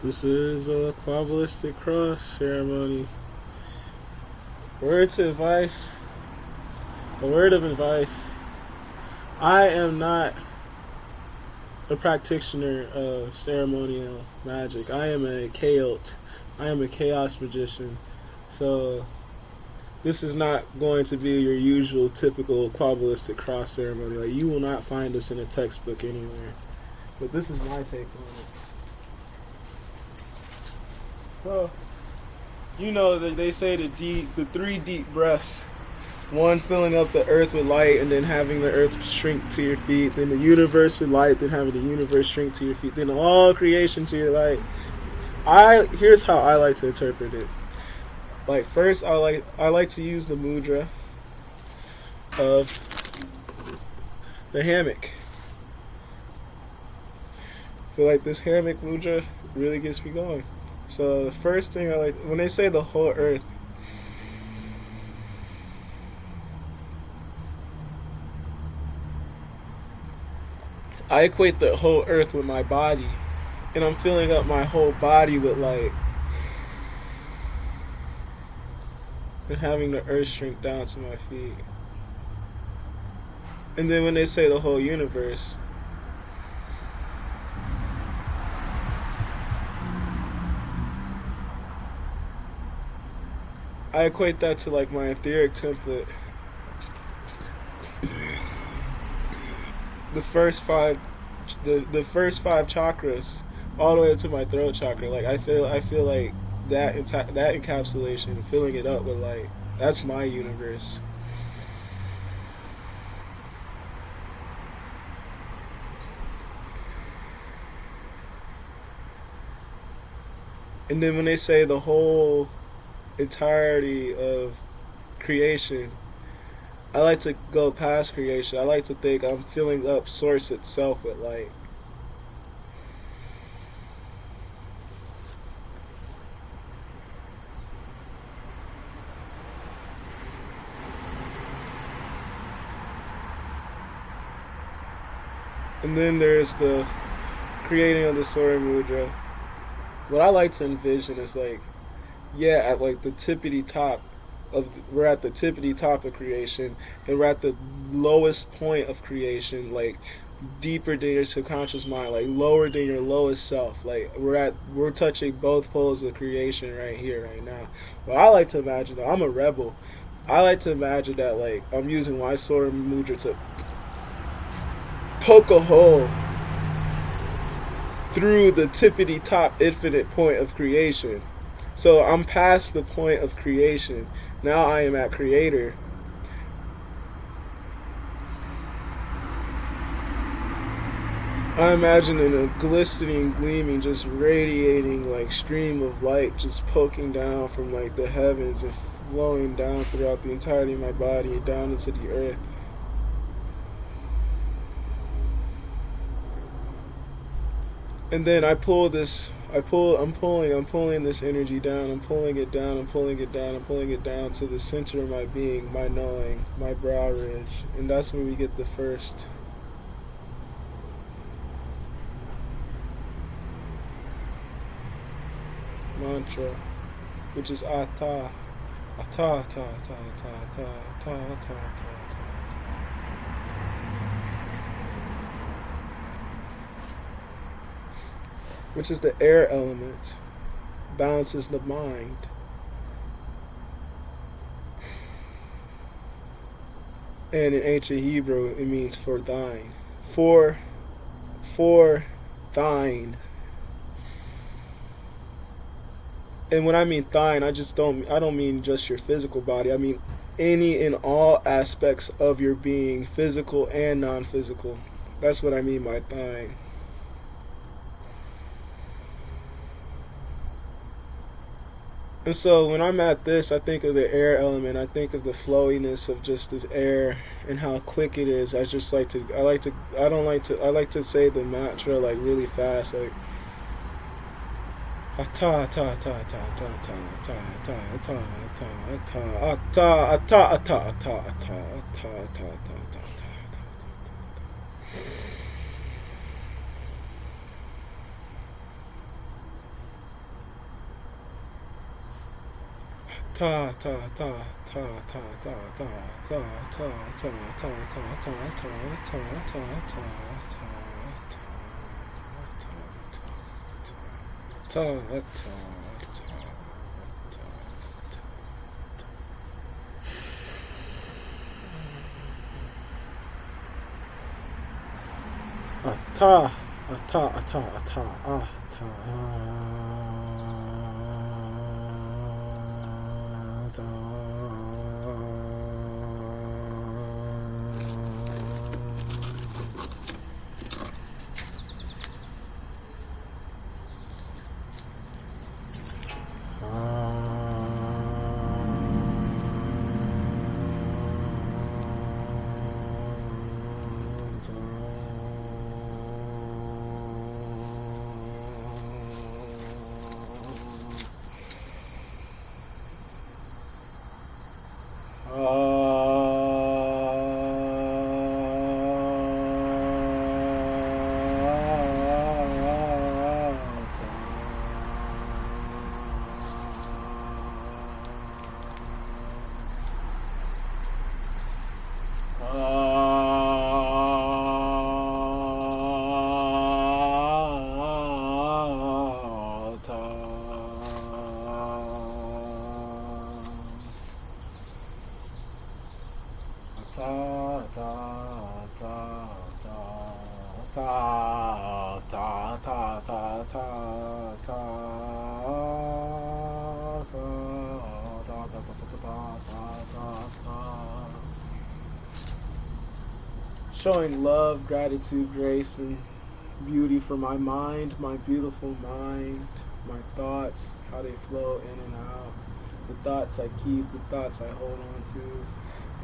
This is a Qabilistic Cross ceremony. Word to advice. A word of advice. I am not a practitioner of ceremonial magic. I am a chaot. I am a chaos magician. So this is not going to be your usual typical Qabilistic Cross ceremony. Like, you will not find this in a textbook anywhere. But this is my take on it. So, you know that they say the 3 deep breaths. One, filling up the earth with light, and then having the earth shrink to your feet. Then the universe with light, then having the universe shrink to your feet. Then all creation to your light. Here's how I like to interpret it. Like, first, I like to use the mudra of the hammock. I feel like this hammock mudra really gets me going. So the first thing I like, when they say the whole earth, I equate the whole earth with my body, and I'm filling up my whole body with light, and having the earth shrink down to my feet. And then when they say the whole universe, I equate that to like my etheric template. The first five chakras, all the way up to my throat chakra. Like, I feel like that encapsulation, filling it up with light. That's my universe. And then when they say the whole entirety of creation, I like to go past creation. I like to think I'm filling up source itself with light. And then there's the creating of the Sora Mudra. What I like to envision is like, yeah, at like the tippity top we're at the tippity top of creation, and we're at the lowest point of creation, like deeper than your subconscious mind, like lower than your lowest self. Like, we're touching both poles of creation right here, right now. But I like to imagine that I'm a rebel. I like to imagine that, like, I'm using my Sora Mudra to poke a hole through the tippity top infinite point of creation. So I'm past the point of creation. Now I am at creator. I imagine in a glistening, gleaming, just radiating like stream of light, just poking down from like the heavens and flowing down throughout the entirety of my body and down into the earth. And then I'm pulling this energy down, I'm pulling it down to the center of my being, my knowing, my brow ridge. And that's when we get the first mantra, which is Ata. Ata, Ata, Ata, Ata, Ata, Ata, Ata, Ata. Which is the air element, balances the mind. And in ancient Hebrew, it means for thine. For thine. And when I mean thine, I don't mean just your physical body. I mean any and all aspects of your being, physical and non-physical. That's what I mean by thine. And so when I'm at this, I think of the air element. I think of the flowiness of just this air and how quick it is. I like to say the mantra like really fast, like ata ata ata ata ata ata ata ata ata ata ata ata ata ata ata ata ata ata. ta ta ta ta ta ta ta ta ta ta ta ta ta ta ta Showing love, gratitude, grace, and beauty for my mind, my beautiful mind, my thoughts, how they flow in and out, the thoughts I keep, the thoughts I hold on to,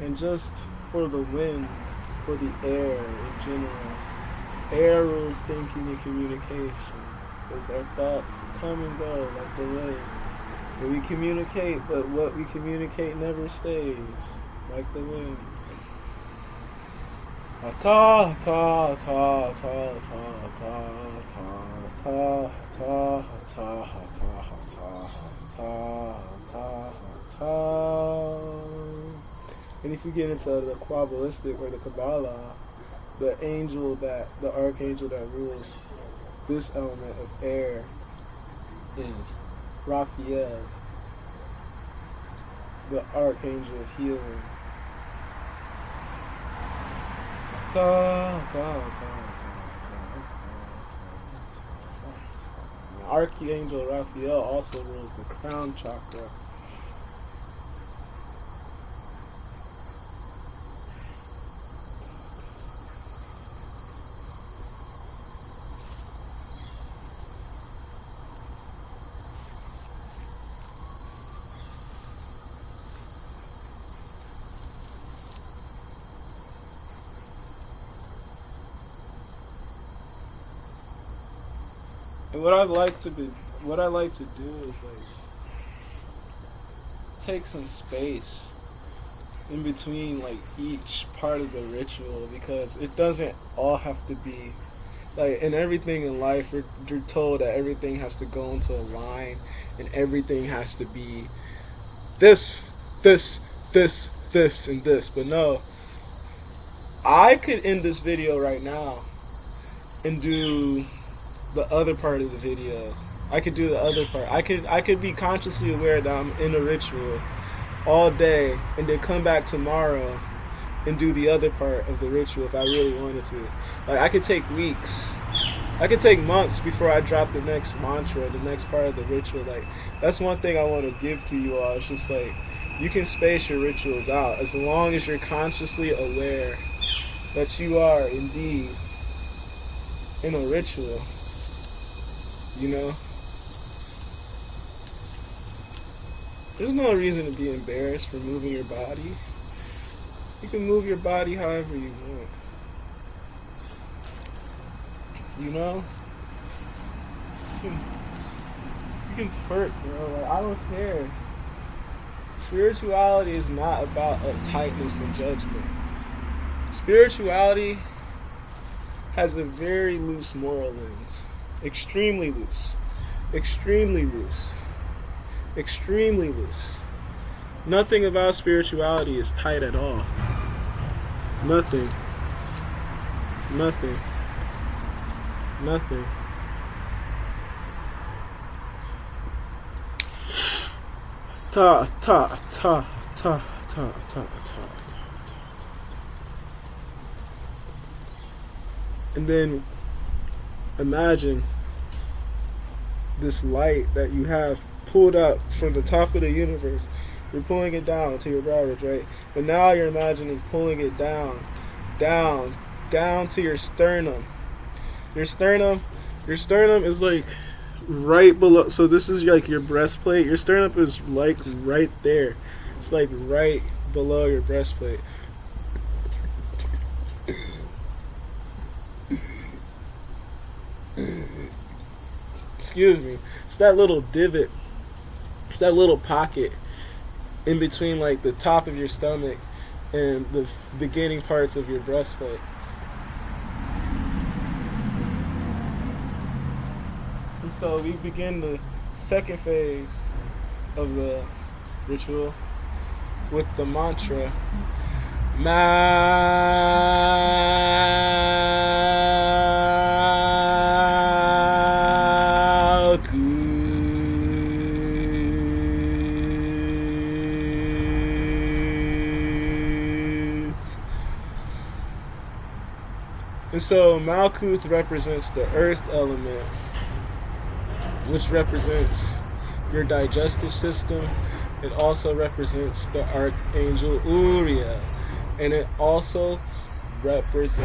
and just for the wind, for the air in general. Air rules thinking and communication, because our thoughts come and go like the wind. And we communicate, but what we communicate never stays, like the wind. Ta ta ta ta ta ta ta ta ta ta ta. And if you get into the Qabilistic or the Kabbalah, the archangel that rules this element of air is Raphael, the archangel of healing. Archangel Raphael also rules the crown chakra. And what I like to do is like take some space in between like each part of the ritual, because it doesn't all have to be like in everything in life. You're told that everything has to go into a line and everything has to be this, and this. But no, I could end this video right now and do the other part of the video. I could do the other part. I could be consciously aware that I'm in a ritual all day and then come back tomorrow and do the other part of the ritual if I really wanted to. Like, I could take weeks. I could take months before I drop the next mantra, the next part of the ritual. Like, that's one thing I want to give to you all. It's just like, you can space your rituals out as long as you're consciously aware that you are indeed in a ritual. You know? There's no reason to be embarrassed for moving your body. You can move your body however you want. You know? You can twerk, bro. Like, I don't care. Spirituality is not about uptightness and judgment. Spirituality has a very loose moral lens. Extremely loose. Extremely loose. Extremely loose. Nothing about spirituality is tight at all. Nothing. Nothing. Nothing. Ta ta ta ta ta ta ta. And then imagine this light that you have pulled up from the top of the universe. You're pulling it down to your brow, right? But now you're imagining pulling it down, down to your sternum. Your sternum is like right below. So this is like your breastplate. Your sternum is like right there. It's like right below your breastplate. Excuse me. It's that little divot. It's that little pocket in between like the top of your stomach and the beginning parts of your breastplate. And so we begin the second phase of the ritual with the mantra And so Malkuth represents the earth element, which represents your digestive system. It also represents the archangel Uriel, and it also represents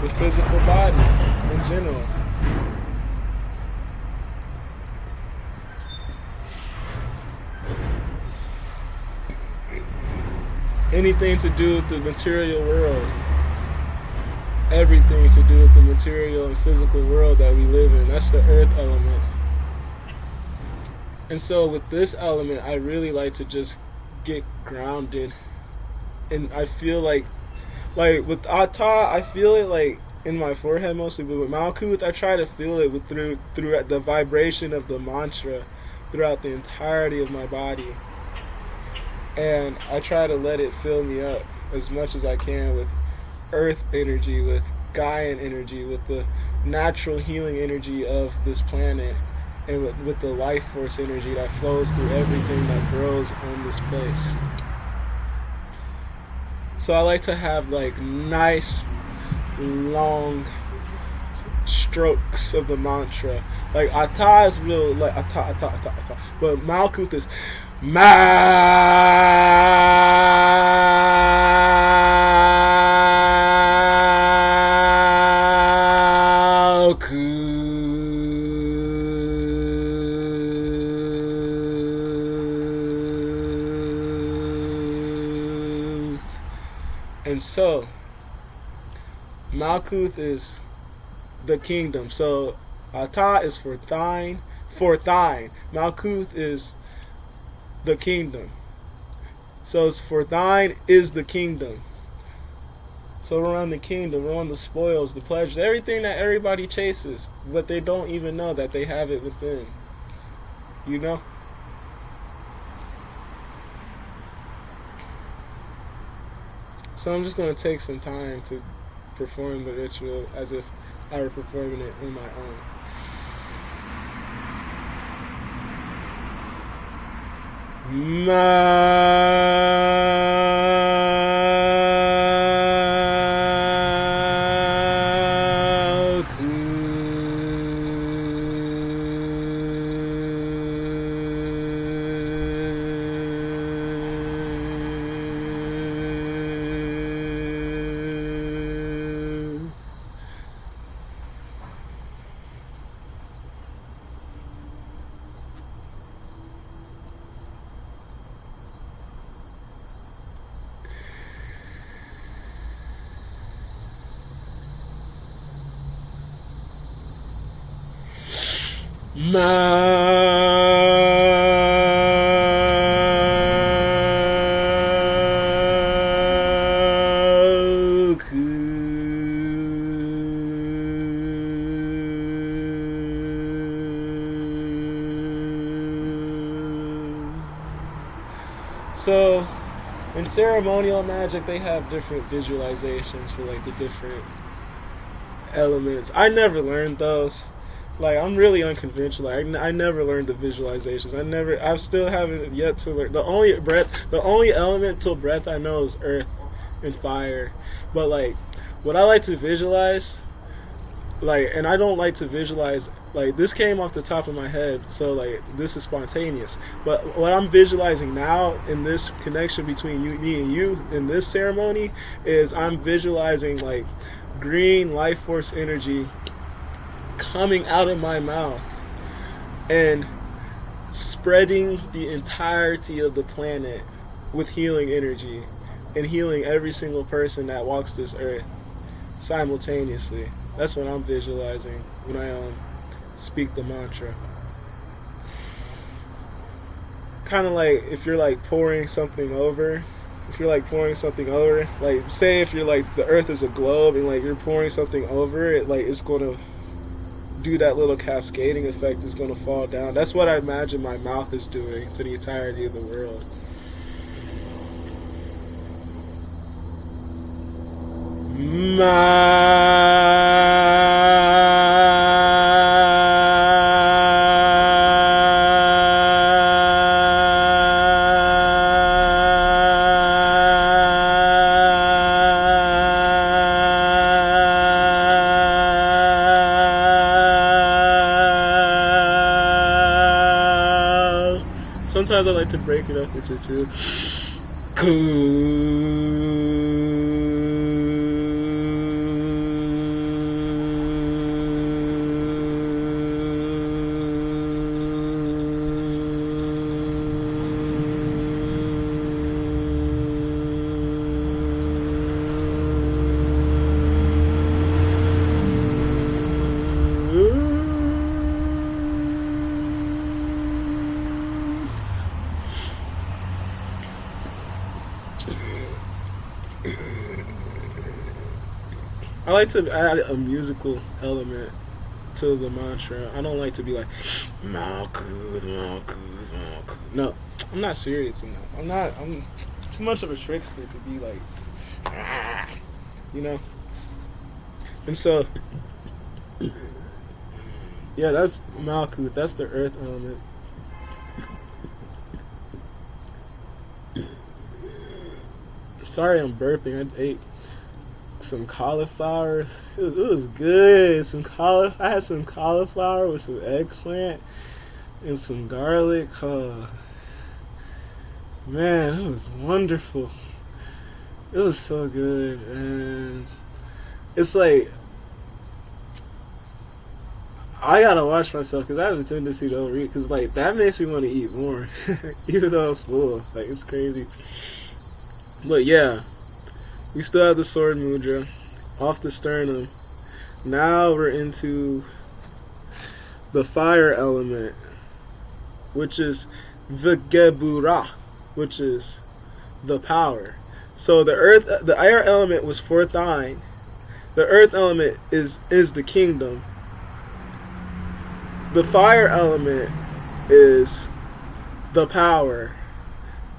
the physical body in general. Anything to do with the material world. Everything to do with the material and physical world that we live in. That's the earth element. And so with this element, I really like to just get grounded. And I feel like with Ata, I feel it like in my forehead mostly, but with Malkuth, I try to feel it through the vibration of the mantra throughout the entirety of my body. And I try to let it fill me up as much as I can with earth energy, with Gaian energy, with the natural healing energy of this planet, and with the life force energy that flows through everything that grows on this place. So I like to have like nice, long strokes of the mantra. Like Ata is real, like Ata. But Malkuth is And so Malkuth is the kingdom. So Ata is for thine. Malkuth is the kingdom. So it's for thine is the kingdom. So we're on the kingdom, we're on the spoils, the pleasures, everything that everybody chases, but they don't even know that they have it within. You know? So I'm just going to take some time to perform the ritual as if I were performing it on my own. So in ceremonial magic, they have different visualizations for like the different elements. I never learned those. Like, I'm really unconventional. I never learned the visualizations. I still haven't yet to learn. The only elemental breath I know is earth and fire. But like, what I like to visualize, like, and I don't like to visualize, like, this came off the top of my head, so like, this is spontaneous. But what I'm visualizing now in this connection between me and you in this ceremony is I'm visualizing like green life force energy coming out of my mouth and spreading the entirety of the planet with healing energy and healing every single person that walks this earth simultaneously. That's what I'm visualizing when I speak the mantra. Kind of like if you're like pouring something over. If you're like pouring something over, like say if you're like the earth is a globe and like you're pouring something over it, like it's going to do that little cascading effect, is going to fall down. That's what I imagine my mouth is doing to the entirety of the world. Sometimes I like to break it up into two. I like to add a musical element to the mantra. I don't like to be like, Malkuth. No, I'm not serious enough. I'm too much of a trickster to be like, you know? And so, yeah, that's Malkuth. That's the earth element. Sorry I'm burping. I ate some cauliflower. It was good. I had some cauliflower with some eggplant and some garlic. Oh, man, it was wonderful. It was so good. And it's like, I gotta watch myself because I have a tendency to overeat, because like that makes me want to eat more even though I'm full. Like, it's crazy. But yeah, we still have the sword mudra off the sternum. Now we're into the fire element, which is the gebura, which is the power. So the air element was fourth eye. The earth element is the kingdom. The fire element is the power,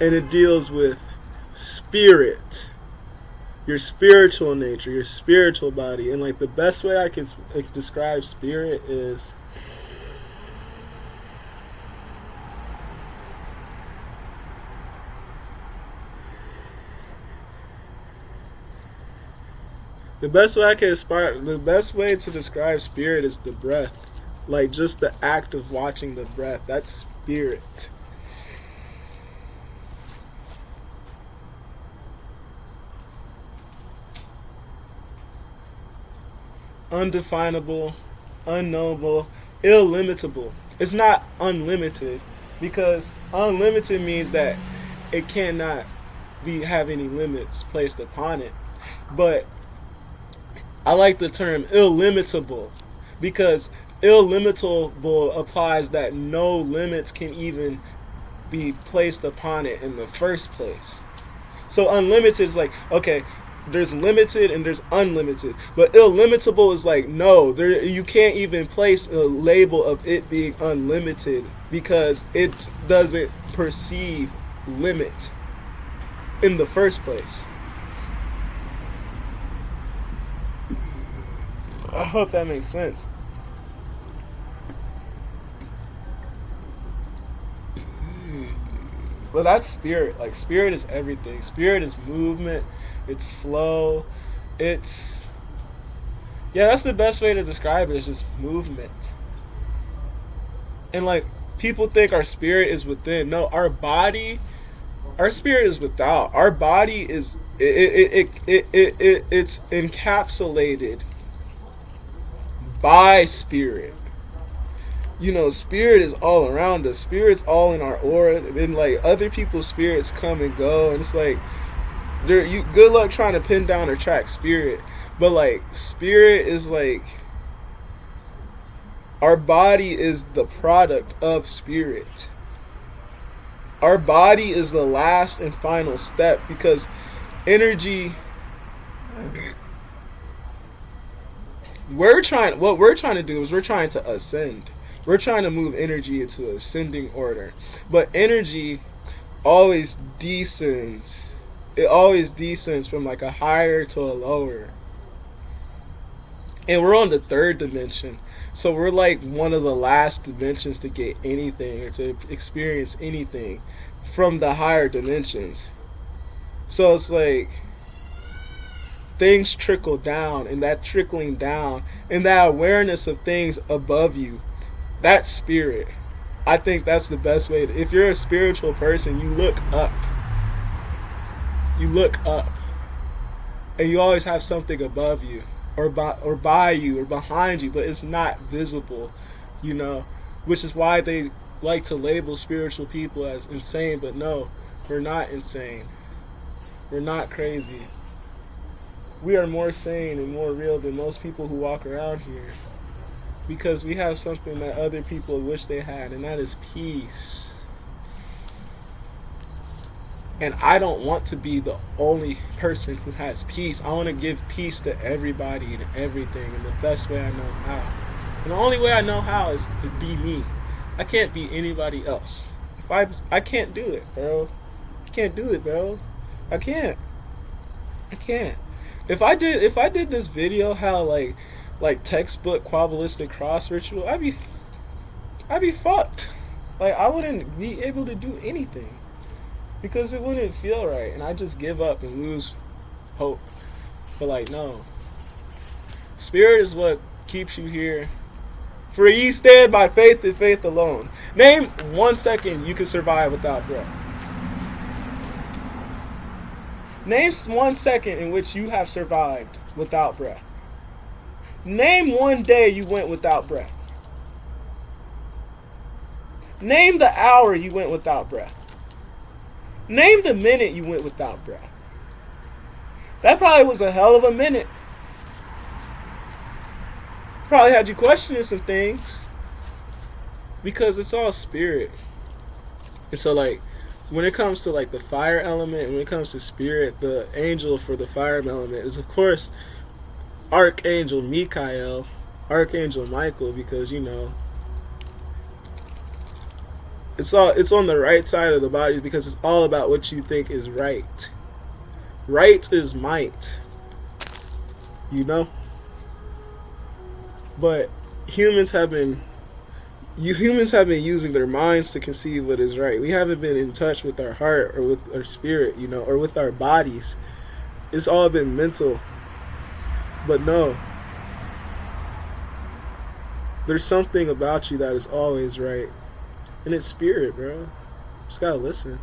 and it deals with spirit, your spiritual nature, your spiritual body. And like the best way I can describe spirit is the best way to describe spirit is the breath. Like just the act of watching the breath. That's spirit. Undefinable, unknowable, illimitable. It's not unlimited, because unlimited means that it cannot have any limits placed upon it. But I like the term illimitable, because illimitable applies that no limits can even be placed upon it in the first place. So unlimited is like, okay, there's limited and there's unlimited, but illimitable is like, no, you can't even place a label of it being unlimited, because it doesn't perceive limit. in the first place. I hope that makes sense. But that's spirit. Like, spirit is everything. Spirit is movement. It's flow. It's... Yeah, that's the best way to describe it. It's just movement. And, like, people think our spirit is within. No, our body... Our spirit is without. Our body is... It's encapsulated by spirit. You know, spirit is all around us. Spirit's all in our aura. And, like, other people's spirits come and go. And it's like, good luck trying to pin down or track spirit. But, like, spirit is like, our body is the product of spirit. Our body is the last and final step, because energy... What we're trying to do is we're trying to ascend. We're trying to move energy into an ascending order. But energy always descends. It always descends from like a higher to a lower. And we're on the third dimension. So we're like one of the last dimensions to get anything or to experience anything from the higher dimensions. So it's like things trickle down, and that trickling down and that awareness of things above you, that's spirit. I think that's the best way. If you're a spiritual person, you look up. You look up. And you always have something above you, or by you, or behind you, but it's not visible, you know, which is why they like to label spiritual people as insane. But no, we're not insane. We're not crazy. We are more sane and more real than most people who walk around here, because we have something that other people wish they had, and that is peace. And I don't want to be the only person who has peace. I want to give peace to everybody and everything in the best way I know how. And the only way I know how is to be me. I can't be anybody else. I can't do it, bro. I can't do it, bro. I can't. If I did this video how like textbook Qabilistic Cross ritual, I'd be fucked. Like, I wouldn't be able to do anything, because it wouldn't feel right, and I just give up and lose hope. But like, no. Spirit is what keeps you here. For ye stand by faith and faith alone. Name 1 second you can survive without breath. Name 1 second in which you have survived without breath. Name 1 day you went without breath. Name the hour you went without breath. Name the minute you went without breath. That probably was a hell of a minute. Probably had you questioning some things, because it's all spirit. And so, like, when it comes to like the fire element, and when it comes to spirit, the angel for the fire element is, of course, Archangel Michael, Archangel Michael, because, you know, it's on the right side of the body, because it's all about what you think is right. Right is might, you know. But humans have been using their minds to conceive what is right. We haven't been in touch with our heart or with our spirit, you know, or with our bodies. It's all been mental. But no, there's something about you that is always right, and it's spirit, bro. Just gotta listen.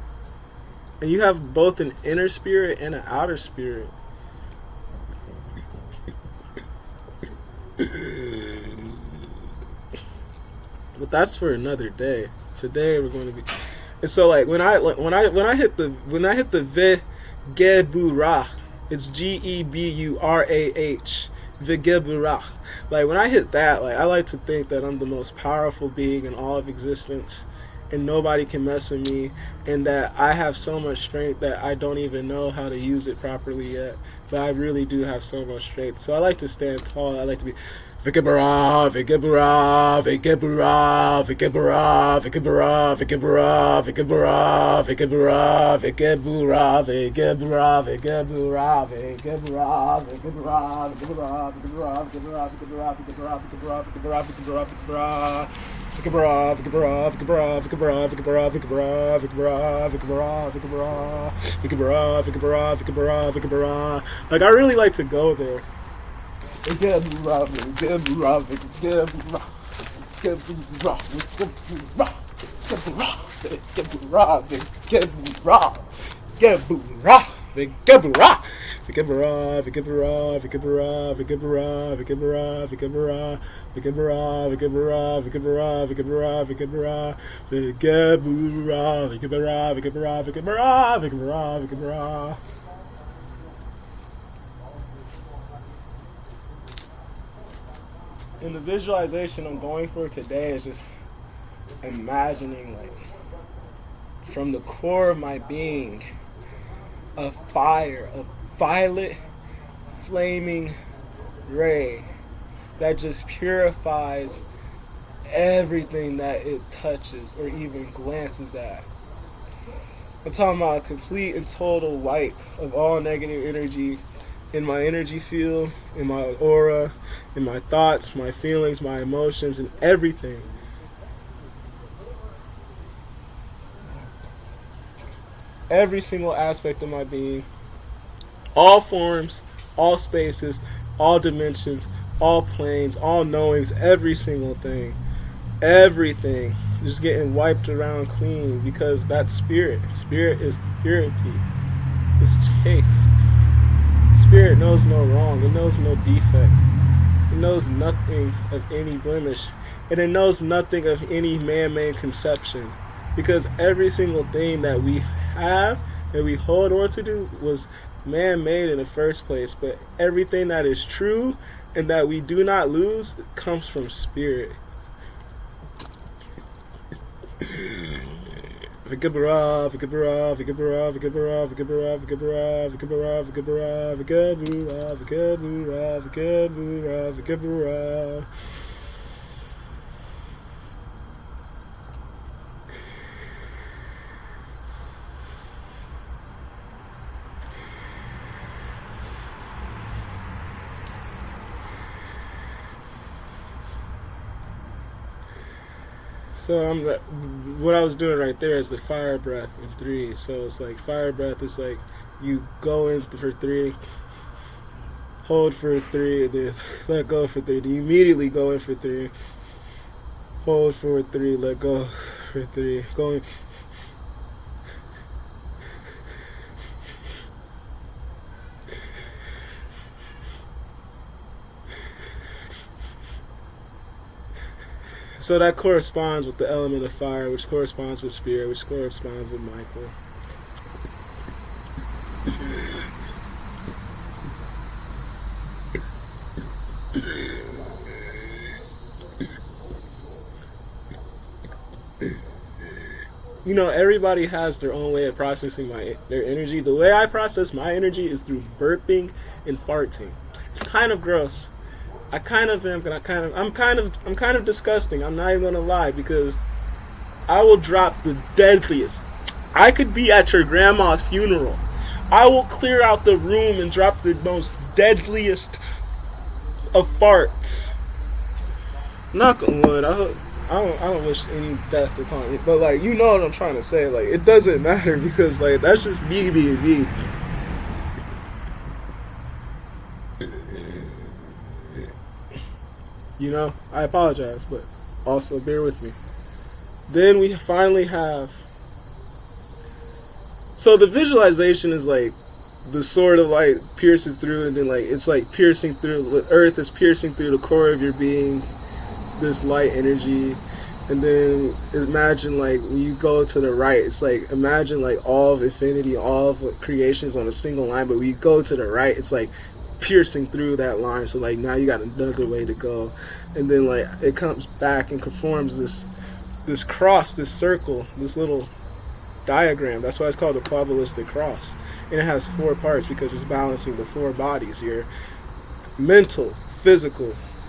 And you have both an inner spirit and an outer spirit. But that's for another day. Today we're going to be, and so like when I hit the Vegeburah, it's Geburah, Vegeburah. Like, when I hit that, like, I like to think that I'm the most powerful being in all of existence, and nobody can mess with me, and that I have so much strength that I don't even know how to use it properly yet. But I really do have so much strength. So I like to stand tall. I like to be Vikibara, Vikibara, Vikibara, Vikibara, Vikibara, Vikibara, Vikibara, Vikibara, Vikibara, Vikibara, Vikibara, Vikibara, Vikibara, Vikibara, Vikibara. Like, I really like to go there. And the visualization I'm going for today is just imagining, like, from the core of my being, a fire, a violet flaming ray that just purifies everything that it touches or even glances at. I'm talking about a complete and total wipe of all negative energy in my energy field, in my aura, in my thoughts, my feelings, my emotions, and everything. Every single aspect of my being, all forms, all spaces, all dimensions, all planes, all knowings, every single thing, everything, just getting wiped around clean, because that's spirit. Spirit is purity. It's chaste. Spirit knows no wrong. It knows no defect. It knows nothing of any blemish. And it knows nothing of any man-made conception. Because every single thing that we have, that we hold on to, was man-made in the first place. But everything that is true and that we do not lose comes from spirit. Vikibara, Vikibara, Vikibara, Vikibara, Vikibara, Vikibara, Vikibara, Vikibara, Vikibara, Vikibara, Vikibara, Vikibara. So what I was doing right there is the fire breath in 3. So it's like fire breath is like you go in for 3, hold for 3, and then let go for 3. Then you immediately go in for 3, hold for 3, let go for 3, go in. So that corresponds with the element of fire, which corresponds with spirit, which corresponds with Michael. You know, everybody has their own way of processing their energy. The way I process my energy is through burping and farting. It's kind of gross. I'm kind of disgusting. I'm not even gonna lie, because I will drop the deadliest. I could be at your grandma's funeral. I will clear out the room and drop the most deadliest of farts. Knock on wood. I don't wish any death upon me, but like, you know what I'm trying to say. Like, it doesn't matter, because like, that's just me being me. You know, I apologize, but also bear with me. Then we finally have... So the visualization is like the sword of light pierces through, and then like it's like piercing through, the earth is piercing through the core of your being, this light energy. And then imagine like when you go to the right, it's like imagine like all of infinity, all of creation is on a single line, but when you go to the right, it's like piercing through that line. So like now you got another way to go, and then like it comes back and conforms this cross, this circle, this little diagram. That's why it's called the Probabilistic Cross, and it has 4 parts because it's balancing the 4 bodies: your mental, physical,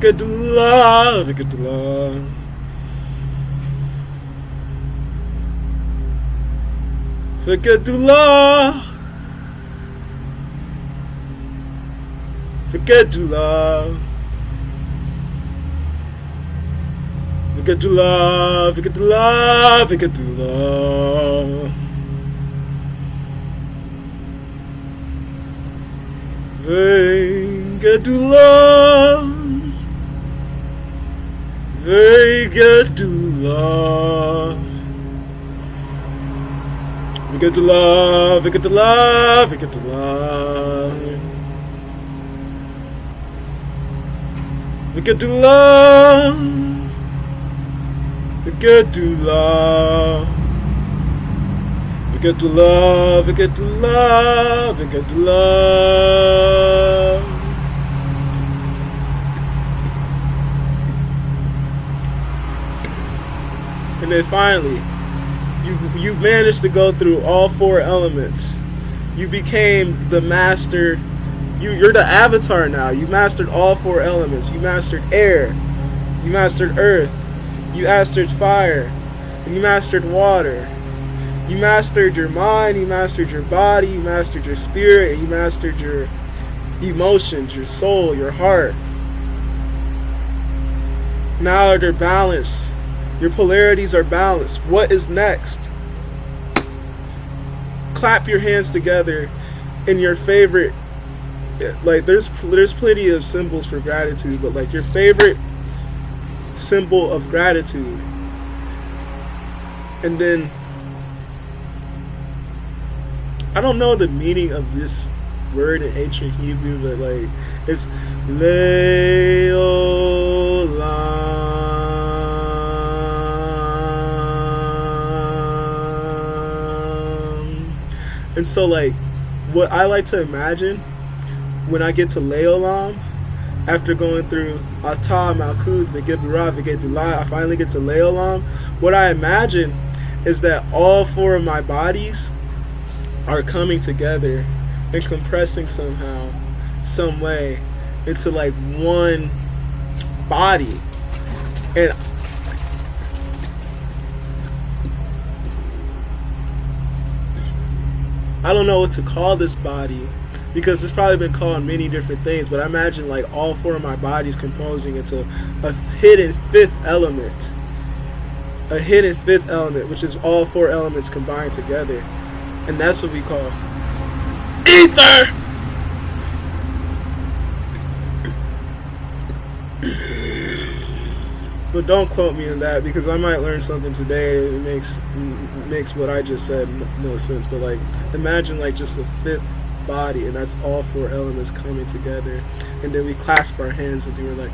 Fikadullah, Fikadullah. Fikadullah. Fikadullah. Fikadullah, Fikadullah, Fikadullah. Fikadullah. Fikadullah. Fikadullah, Fikadullah, Fikadullah. Fikadullah. Fikadullah. Fikadullah, Fikadullah, Fikadullah. And then finally, you've managed to go through all 4 elements. You became the master. You're the avatar now. You mastered all 4 elements. You mastered air. You mastered earth. You mastered fire. And you mastered water. You mastered your mind. You mastered your body. You mastered your spirit. And you mastered your emotions, your soul, your heart. Now they're balanced. Your polarities are balanced. What is next? Clap your hands together in your favorite, like there's plenty of symbols for gratitude, but like your favorite symbol of gratitude. And then I don't know the meaning of this word in ancient Hebrew, but like it's Leolam. And so like what I like to imagine when I get to Leolam, after going through Atah, Malkuth, V'Gibra, V'Gedullah, I finally get to Leolam. What I imagine is that all 4 of my bodies are coming together and compressing somehow, some way, into like one body. And I don't know what to call this body, because it's probably been called many different things, but I imagine like all 4 of my bodies composing into a hidden 5th element. A hidden 5th element, which is all 4 elements combined together. And that's what we call ether! But don't quote me on that, because I might learn something today that makes what I just said no sense. But like, imagine like just a 5th body, and that's all 4 elements coming together, and then we clasp our hands and we're like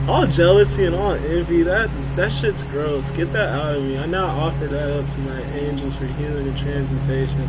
all jealousy and all envy, that shit's gross. Get that out of me. I now offer that up to my angels for healing and transmutation.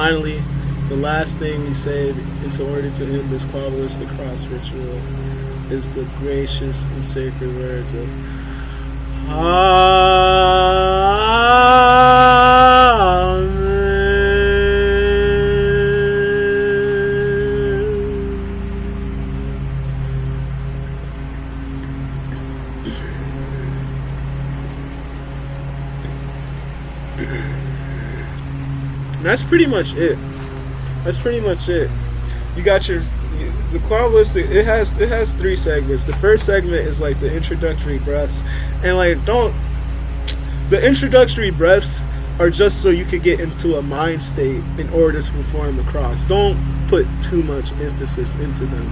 finally, the last thing we said in order to end this Qabilistic Cross ritual is the gracious and sacred words of that's pretty much it. That's pretty much it. You got the Qabilistic. It has 3 segments. The first segment is like the introductory breaths, and like the introductory breaths are just so you could get into a mind state in order to perform the cross. Don't put too much emphasis into them.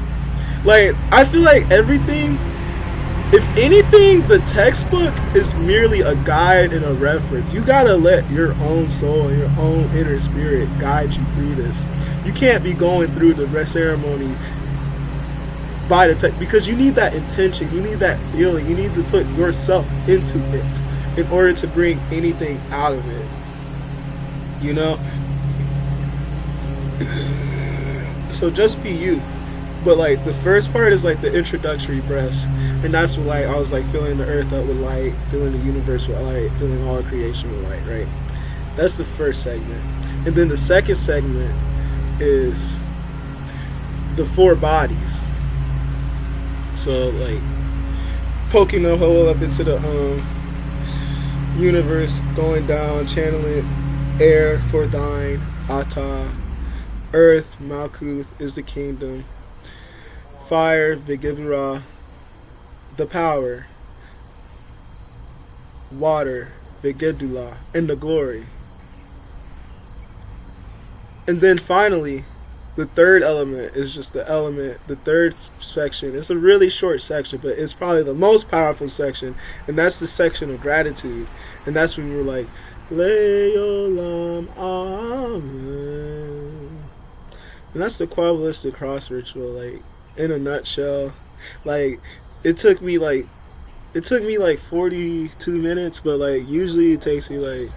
Like, I feel like everything, if anything, the textbook is merely a guide and a reference. You gotta let your own soul and your own inner spirit guide you through this. You can't be going through the ceremony by the text, because you need that intention, you need that feeling, you need to put yourself into it in order to bring anything out of it. You know? So just be you. But like the first part is like the introductory breaths, and that's what like I was like filling the earth up with light, filling the universe with light, filling all creation with light, right? That's the first segment. And then the second segment is the 4 bodies. So like poking a hole up into the universe, going down, channeling air for thine, Ata, earth, Malkuth is the kingdom, fire, Vigibra, the power, water, Vigidula, and the glory. And then finally, the third element is just the third section. It's a really short section, but it's probably the most powerful section, and that's the section of gratitude. And that's when we're like, Leolam Amen. And that's the Probabilistic Cross ritual, like, in a nutshell. Like, it took me like 42 minutes, but like usually it takes me like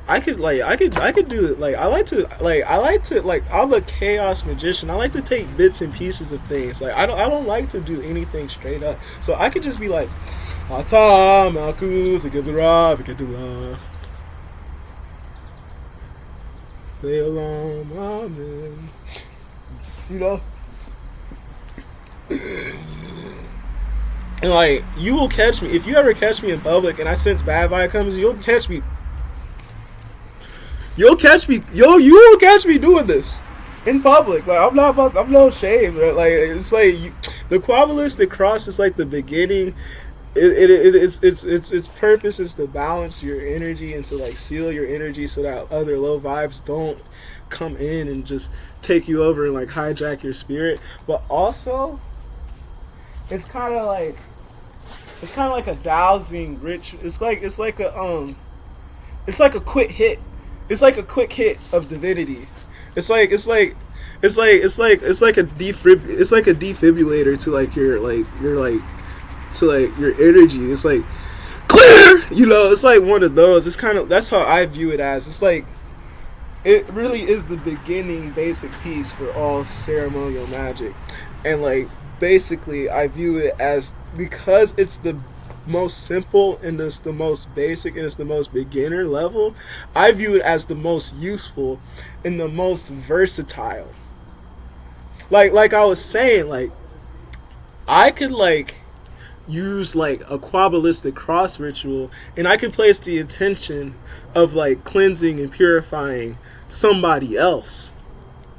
I could do it. Like I like to I'm a chaos magician. I like to take bits and pieces of things. Like I don't like to do anything straight up. So I could just be like Ata Malkuth Vigibra Vigidula Leolam Amen. You know? And like, you will catch me if you ever catch me in public and I sense bad vibe comes. You will catch me doing this in public. Like I'm no shame. Right? Like it's like the Qabilistic Cross is like the beginning. Its purpose is to balance your energy and to like seal your energy so that other low vibes don't come in and just take you over and like hijack your spirit. But also, it's kind of like a dowsing ritual. It's like a quick hit. It's like a quick hit of divinity. It's like a defibrillator to like your energy. It's like clear. You know, it's like one of those. It's kind of, that's how I view it as. It's like it really is the beginning basic piece for all ceremonial magic, and like. Basically, I view it as, because it's the most simple and it's the most basic and it's the most beginner level, I view it as the most useful and the most versatile. Like I was saying, like I could like use like a Qabilistic Cross ritual and I could place the intention of like cleansing and purifying somebody else,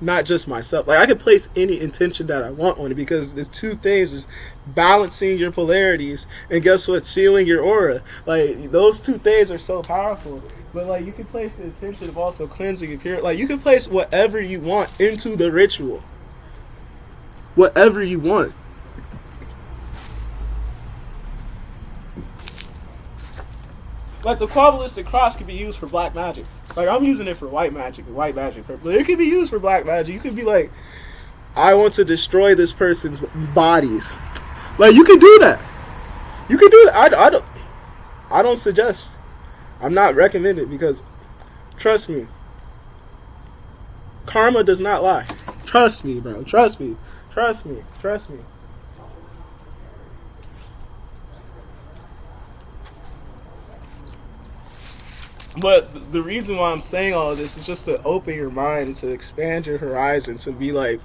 not just myself. Like I could place any intention that I want on it, because there's 2 things: is balancing your polarities and guess what, sealing your aura. Like those 2 things are so powerful. But like you can place the intention of also cleansing and pure. Like you can place whatever you want into the ritual. Whatever you want. Like the Qabilistic Cross can be used for black magic. Like I'm using it for white magic purpose. But it can be used for black magic. You can be like, I want to destroy this person's bodies. Like you can do that. You can do that. I don't suggest. I'm not recommending, because trust me, Karma does not lie. Trust me, bro. Trust me. Trust me. Trust me. But the reason why I'm saying all of this is just to open your mind and to expand your horizon, to be like,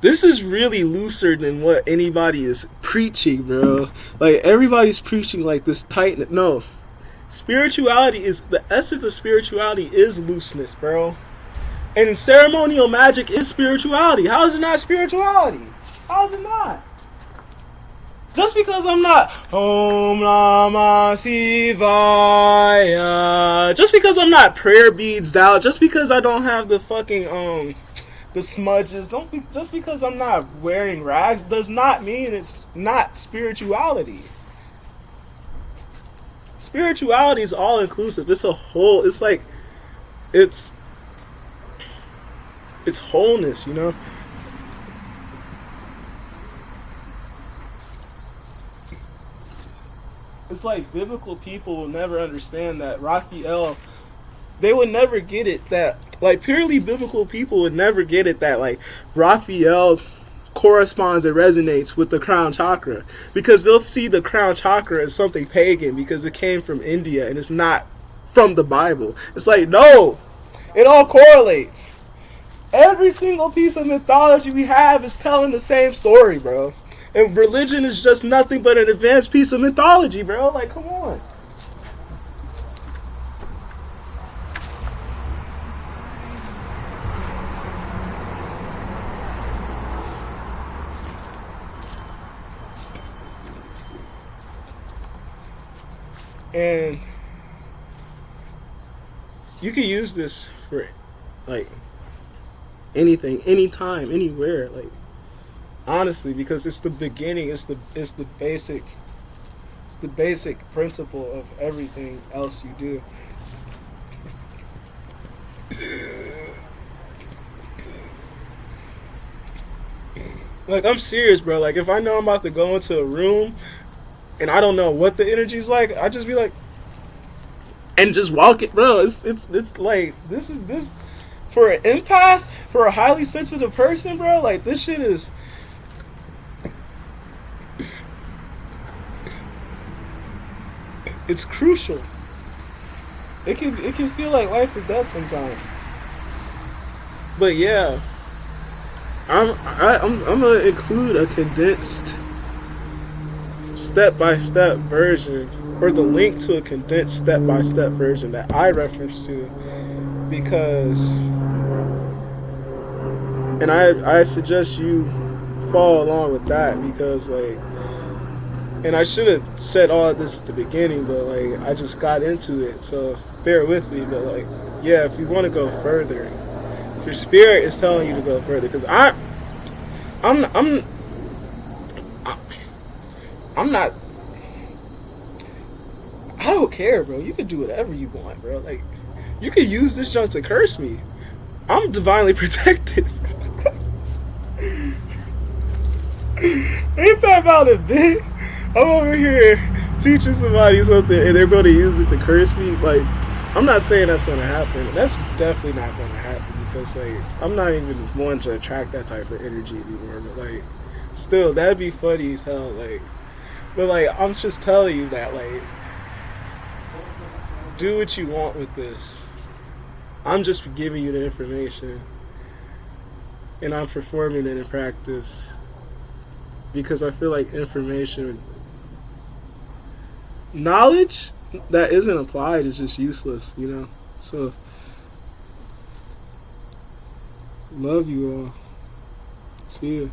this is really looser than what anybody is preaching, bro. Like, everybody's preaching like this tight. No. Spirituality is, the essence of spirituality is looseness, bro. And ceremonial magic is spirituality. How is it not spirituality? How is it not? Just because I'm not Om Namah Shivaya, just because I'm not prayer beads out, just because I don't have the fucking the smudges, just because I'm not wearing rags does not mean it's not spirituality. Spirituality is all inclusive. It's a whole. It's like it's wholeness, you know. It's like biblical people will never understand that Raphael, they would never get it that, like, purely biblical people would never get it that, like, Raphael corresponds and resonates with the crown chakra, because they'll see the crown chakra as something pagan because it came from India and it's not from the Bible. It's like, no, it all correlates. Every single piece of mythology we have is telling the same story, bro. And religion is just nothing but an advanced piece of mythology, bro. Like, come on. And you can use this for, like, anything, anytime, anywhere, like, honestly, because it's the beginning, it's the basic principle of everything else you do. Like, I'm serious, bro. Like, if I know I'm about to go into a room and I don't know what the energy's like, I just be like, and just walk it, bro. It's like, this for an empath, for a highly sensitive person, bro. Like, this shit is. It's crucial. It can feel like life or death sometimes. But yeah, I'm gonna include a condensed step-by-step version, or the link to a condensed step-by-step version that I reference to, because, and I suggest you follow along with that, because, like, and I should have said all of this at the beginning, but, like, I just got into it, so bear with me. But, like, yeah, if you want to go further, if your spirit is telling you to go further, because I'm not. I don't care, bro. You can do whatever you want, bro. Like, you can use this junk to curse me. I'm divinely protected. Ain't that about it, bitch? I'm over here teaching somebody something and they're going to use it to curse me. Like, I'm not saying that's going to happen. That's definitely not going to happen, because, like, I'm not even one to attract that type of energy anymore. But, like, still, that'd be funny as hell. Like, but, like, I'm just telling you that, like, do what you want with this. I'm just giving you the information, and I'm performing it in practice, because I feel like information, knowledge that isn't applied is just useless, you know? So, love you all. See you.